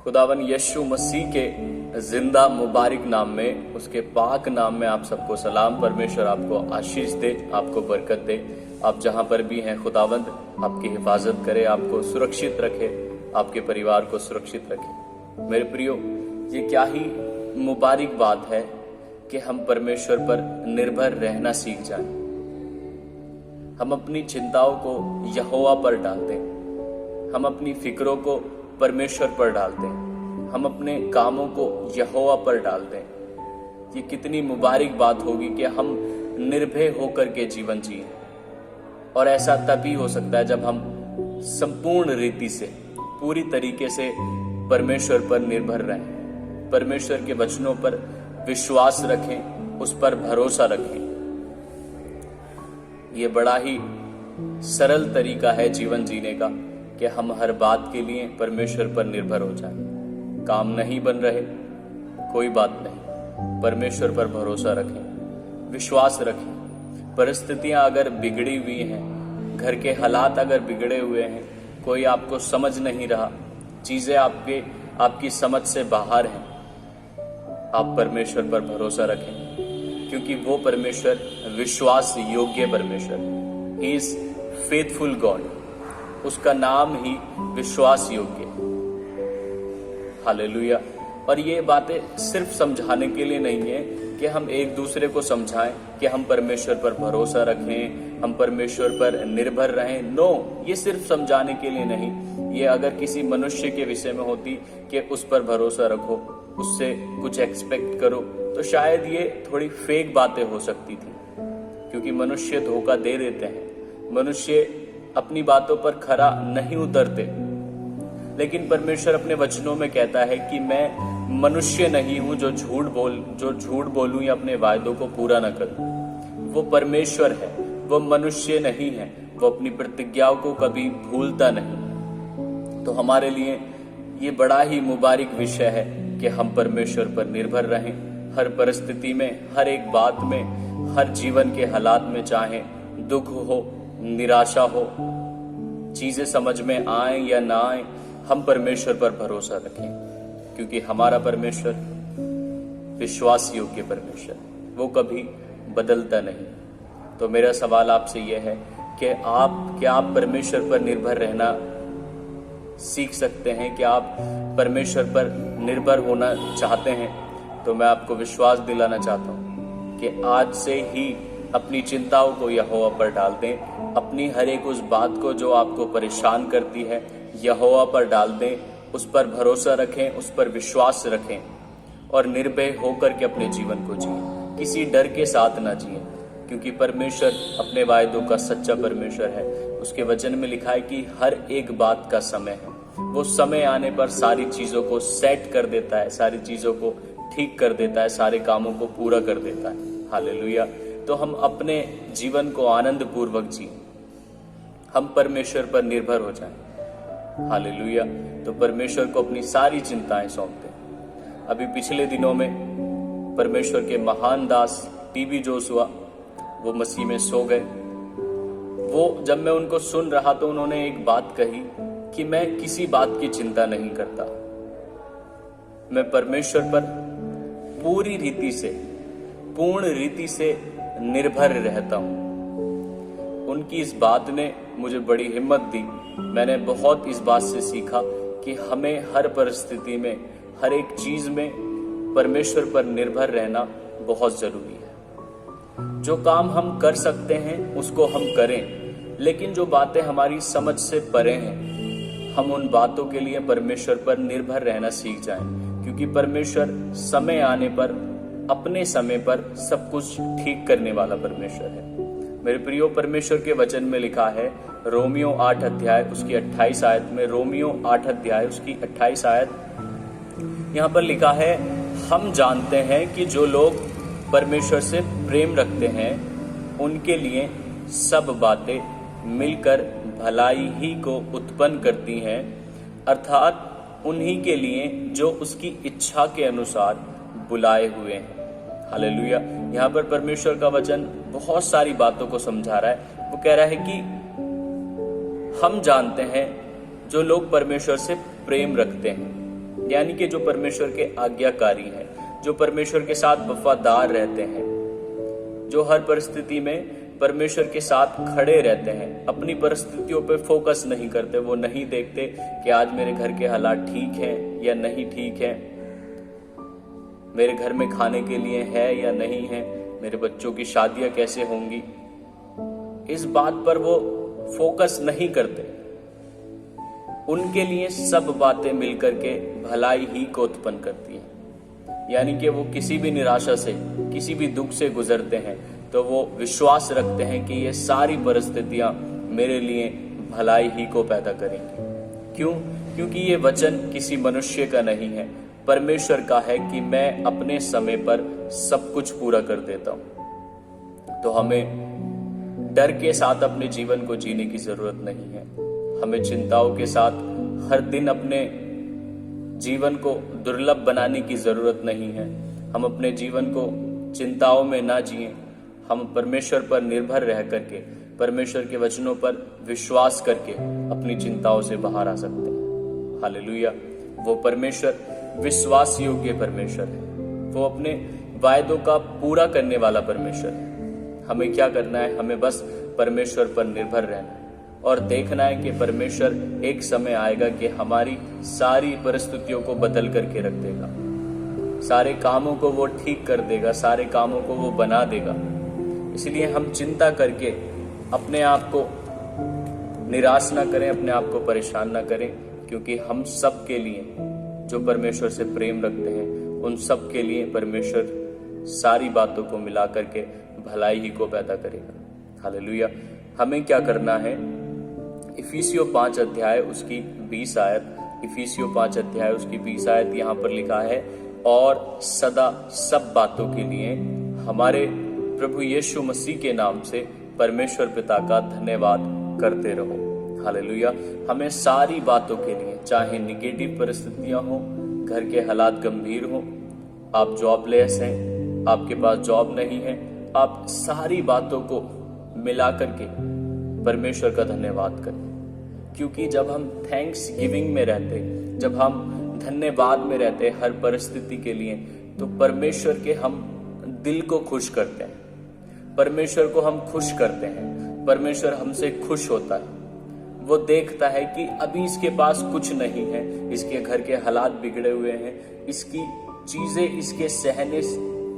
खुदावन यीशु मसीह के जिंदा मुबारक नाम में, उसके पाक नाम में आप सबको सलाम। परमेश्वर आपको आशीष दे, आपको बरकत दे। आप जहां पर भी हैं खुदावंद आपकी हिफाजत करे, आपको सुरक्षित रखे, आपके परिवार को सुरक्षित रखे। मेरे प्रियो, ये क्या ही मुबारक बात है कि हम परमेश्वर पर निर्भर रहना सीख जाएं। हम अपनी चिंताओं को यहोवा पर डाल दें, हम अपनी फिक्रों को परमेश्वर पर डाल दें, हम अपने कामों को यहोवा पर डाल दें। ये कितनी मुबारक बात होगी कि हम निर्भय होकर के जीवन जिए। और ऐसा तभी हो सकता है जब हम संपूर्ण रीति से, पूरी तरीके से परमेश्वर पर निर्भर रहें, परमेश्वर के वचनों पर विश्वास रखें, उस पर भरोसा रखें। ये बड़ा ही सरल तरीका है जीवन जीने का कि हम हर बात के लिए परमेश्वर पर निर्भर हो जाएं। काम नहीं बन रहे, कोई बात नहीं, परमेश्वर पर भरोसा रखें, विश्वास रखें। परिस्थितियां अगर बिगड़ी हुई हैं, घर के हालात अगर बिगड़े हुए हैं, कोई आपको समझ नहीं रहा, चीजें आपकी समझ से बाहर हैं, आप परमेश्वर पर भरोसा रखें, क्योंकि वो परमेश्वर विश्वास योग्य परमेश्वर, ही इज फेथफुल गॉड, उसका नाम ही विश्वास योग्य। हालेलुया। और ये बातें सिर्फ समझाने के लिए नहीं है कि हम एक दूसरे को समझाएं कि हम परमेश्वर पर भरोसा रखें, हम परमेश्वर पर निर्भर रहें। नो, ये सिर्फ समझाने के लिए नहीं। ये अगर किसी मनुष्य के विषय में होती कि उस पर भरोसा रखो, उससे कुछ एक्सपेक्ट करो, तो शायद ये थोड़ी फेक बातें हो सकती थी, क्योंकि मनुष्य धोखा दे देते हैं, मनुष्य अपनी बातों पर खरा नहीं उतरते। लेकिन परमेश्वर अपने वचनों में कहता है कि मैं मनुष्य नहीं हूं जो झूठ बोलूं या अपने वायदों को पूरा न करूं। वो परमेश्वर है, वो मनुष्य नहीं है, वो अपनी प्रतिज्ञाओं को कभी भूलता नहीं। तो हमारे लिए ये बड़ा ही मुबारक विषय है कि हम परमेश्वर पर निर्भर रहें, हर परिस्थिति में, हर एक बात में, हर जीवन के हालात में, चाहे दुख हो, निराशा हो, चीजें समझ में आए या ना आए, हम परमेश्वर पर भरोसा रखें, क्योंकि हमारा परमेश्वर विश्वास योग्य परमेश्वर, वो कभी बदलता नहीं। तो मेरा सवाल आपसे यह है कि क्या आप परमेश्वर पर निर्भर रहना सीख सकते हैं? कि आप परमेश्वर पर निर्भर होना चाहते हैं? तो मैं आपको विश्वास दिलाना चाहता हूं कि आज से ही अपनी चिंताओं को यहोवा पर डाल दें, अपनी हर एक उस बात को जो आपको परेशान करती है यहोवा पर डाल दें, उस पर भरोसा रखें, उस पर विश्वास रखें और निर्भय होकर के अपने जीवन को जिए, किसी डर के साथ ना जिए, क्योंकि परमेश्वर अपने वायदों का सच्चा परमेश्वर है। उसके वचन में लिखा है कि हर एक बात का समय है, वो समय आने पर सारी चीजों को सेट कर देता है, सारी चीजों को ठीक कर देता है, सारे कामों को पूरा कर देता है। हालेलुया। तो हम अपने जीवन को आनंद पूर्वक जिए, हम परमेश्वर पर निर्भर हो जाएं। हालेलुया। तो परमेश्वर को अपनी सारी चिंताएं सौंप दें। अभी पिछले दिनों में परमेश्वर के महान दास टीबी जोशुआ, वो मसीह में सो गए। वो जब मैं उनको सुन रहा तो उन्होंने एक बात कही कि मैं किसी बात की चिंता नहीं करता, मैं परमेश्वर पर पूर्ण रीति से निर्भर रहता हूं। उनकी इस बात ने मुझे बड़ी हिम्मत दी। मैंने बहुत इस बात से सीखा कि हमें हर परिस्थिति में, हर एक चीज में परमेश्वर पर निर्भर रहना बहुत जरूरी है। जो काम हम कर सकते हैं उसको हम करें, लेकिन जो बातें हमारी समझ से परे हैं, हम उन बातों के लिए परमेश्वर पर निर्भर रहना सीख जाएं, क्योंकि परमेश्वर समय आने पर, अपने समय पर सब कुछ ठीक करने वाला परमेश्वर है। मेरे प्रियो, परमेश्वर के वचन में लिखा है, रोमियो 8 अध्याय उसकी 28 आयत में, रोमियो 8 अध्याय उसकी 28 आयत, यहाँ पर लिखा है, हम जानते हैं कि जो लोग परमेश्वर से प्रेम रखते हैं उनके लिए सब बातें मिलकर भलाई ही को उत्पन्न करती हैं, अर्थात उन्हीं के लिए जो उसकी इच्छा के अनुसार बुलाए हुए हैं। हालेलुया। यहाँ पर परमेश्वर का वचन बहुत सारी बातों को समझा रहा है। वो कह रहा है कि हम जानते हैं जो लोग परमेश्वर से प्रेम रखते हैं, यानी कि जो परमेश्वर के आज्ञाकारी हैं, जो परमेश्वर के साथ वफादार रहते हैं, जो हर परिस्थिति में परमेश्वर के साथ खड़े रहते हैं, अपनी परिस्थितियों पे फोकस नहीं करते। वो नहीं देखते कि आज मेरे घर के हालात ठीक हैं या नहीं ठीक है, मेरे घर में खाने के लिए है या नहीं है, मेरे बच्चों की शादियां कैसे होंगी, इस बात पर वो फोकस नहीं करते। उनके लिए सब बातें मिलकर के भलाई ही को उत्पन्न करती हैं। यानी कि वो किसी भी निराशा से, किसी भी दुख से गुजरते हैं तो वो विश्वास रखते हैं कि ये सारी परिस्थितियां मेरे लिए भलाई ही को पैदा करेंगी। क्यों? क्योंकि ये वचन किसी मनुष्य का नहीं है, परमेश्वर का है कि मैं अपने समय पर सब कुछ पूरा कर देता हूं। तो हमें डर के साथ अपने जीवन को जीने की जरूरत नहीं है। हमें चिंताओं के साथ हर दिन अपने जीवन को दुर्लभ बनाने की जरूरत नहीं है। हम अपने जीवन को चिंताओं में ना जिएं। हम परमेश्वर पर निर्भर रह करके, परमेश्वर के वचनों पर विश्वास करके अपनी चिंताओं से बाहर आ सकते हैं। हालेलुया। वो परमेश्वर विश्वास योग्य परमेश्वर है। वो अपने वायदों का पूरा करने वाला परमेश्वर है। हमें क्या करना है? हमें बस परमेश्वर पर निर्भर रहना है और देखना है कि परमेश्वर एक समय आएगा कि हमारी सारी परिस्थितियों को बदल करके रख देगा, सारे कामों को वो ठीक कर देगा, सारे कामों को वो बना देगा। इसलिए हम चिंता करके अपने आप को निराश ना करें, अपने आप को परेशान ना करें, क्योंकि हम सब के लिए जो परमेश्वर से प्रेम रखते हैं, उन सब के लिए परमेश्वर सारी बातों को मिला करके भलाई ही को पैदा करेगा। हालेलुया। हमें क्या करना है? इफिसियों 5 अध्याय उसकी 20 आयत, इफिसियों 5 अध्याय उसकी 20 आयत यहाँ पर लिखा है, और सदा सब बातों के लिए हमारे प्रभु यीशु मसीह के नाम से परमेश्वर पिता का धन्यवाद करते रहो। हालेलुया। हमें सारी बातों के लिए, चाहे निगेटिव परिस्थितियां हो, घर के हालात गंभीर हो, आप जॉबलेस हैं, आपके पास जॉब नहीं है, आप सारी बातों को मिला करके परमेश्वर का धन्यवाद करें। क्योंकि जब हम थैंक्स गिविंग में रहते, जब हम धन्यवाद में रहते हर परिस्थिति के लिए, तो परमेश्वर के हम दिल को खुश करते हैं, परमेश्वर को हम खुश करते हैं। परमेश्वर हमसे खुश होता है। वो देखता है कि अभी इसके पास कुछ नहीं है, इसके घर के हालात बिगड़े हुए हैं, इसकी चीजें इसके सहने,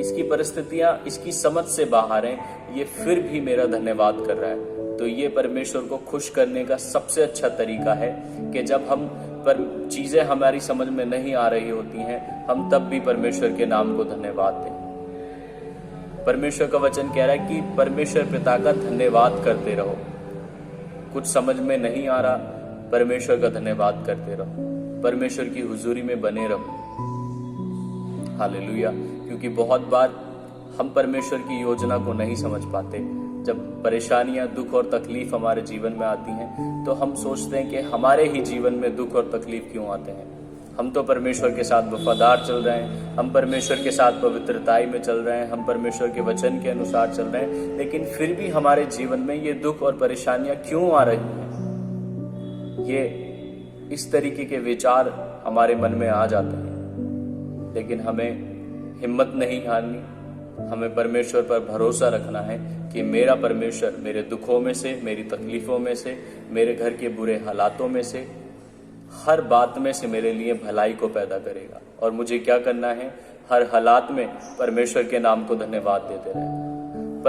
इसकी परिस्थितियां इसकी समझ से बाहर हैं, ये फिर भी मेरा धन्यवाद कर रहा है। तो ये परमेश्वर को खुश करने का सबसे अच्छा तरीका है कि जब हम पर चीजें हमारी समझ में नहीं आ रही होती हैं, हम तब भी परमेश्वर के नाम को धन्यवाद दें। परमेश्वर का वचन कह रहा है कि परमेश्वर पिता का धन्यवाद करते रहो। कुछ समझ में नहीं आ रहा, परमेश्वर का धन्यवाद करते रहो, परमेश्वर की हुजूरी में बने रहो। हालेलुया। क्योंकि बहुत बार हम परमेश्वर की योजना को नहीं समझ पाते। जब परेशानियां, दुख और तकलीफ हमारे जीवन में आती हैं, तो हम सोचते हैं कि हमारे ही जीवन में दुख और तकलीफ क्यों आते हैं। हम तो परमेश्वर के साथ वफादार चल रहे हैं, हम परमेश्वर के साथ पवित्रताई में चल रहे हैं, हम परमेश्वर के वचन के अनुसार चल रहे हैं, लेकिन फिर भी हमारे जीवन में ये दुख और परेशानियां क्यों आ रही हैं? ये इस तरीके के विचार हमारे मन में आ जाते हैं। लेकिन हमें हिम्मत नहीं हारनी, हमें परमेश्वर पर भरोसा रखना है कि मेरा परमेश्वर मेरे दुखों में से, मेरी तकलीफों में से, मेरे घर के बुरे हालातों में से, हर बात में से मेरे लिए भलाई को पैदा करेगा। और मुझे क्या करना है? हर हालात में परमेश्वर के नाम को धन्यवाद देते रहना,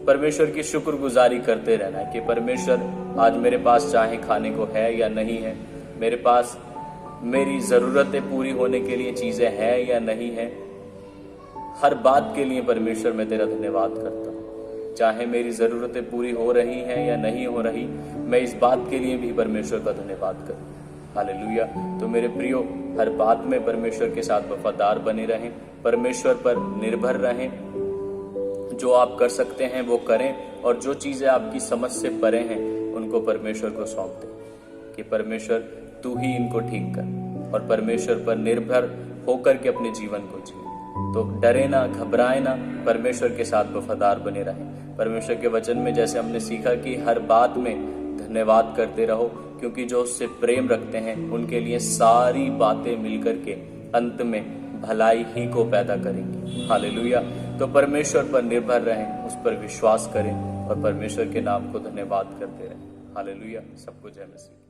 परमेश्वर की शुक्रगुजारी करते रहना है कि परमेश्वर आज मेरे पास चाहे खाने को है या नहीं है, मेरे पास मेरी जरूरतें पूरी होने के लिए चीजें हैं या नहीं है, हर बात के लिए परमेश्वर मैं तेरा धन्यवाद करता हूँ। चाहे मेरी जरूरतें पूरी हो रही हैं या नहीं हो रही, मैं इस बात के लिए भी परमेश्वर का धन्यवाद करूँ। हालेलुया। तो मेरे प्रियो, हर बात में परमेश्वर के साथ वफादार बने रहें, परमेश्वर पर निर्भर रहें। जो आप कर सकते हैं वो करें, और जो चीजें आपकी समझ से परे हैं उनको परमेश्वर को सौंप दें कि परमेश्वर तू ही इनको ठीक कर, और परमेश्वर पर निर्भर होकर के अपने जीवन को जिए। तो डरे ना, घबराए ना, परमेश्वर के साथ वफादार बने रहें। परमेश्वर के वचन में जैसे हमने सीखा कि हर बात में धन्यवाद करते रहो, क्योंकि जो उससे प्रेम रखते हैं उनके लिए सारी बातें मिलकर के अंत में भलाई ही को पैदा करेंगी। हालेलुया। तो परमेश्वर पर निर्भर रहें, उस पर विश्वास करें और परमेश्वर के नाम को धन्यवाद करते रहें। हालेलुया। सबको जय मसीह।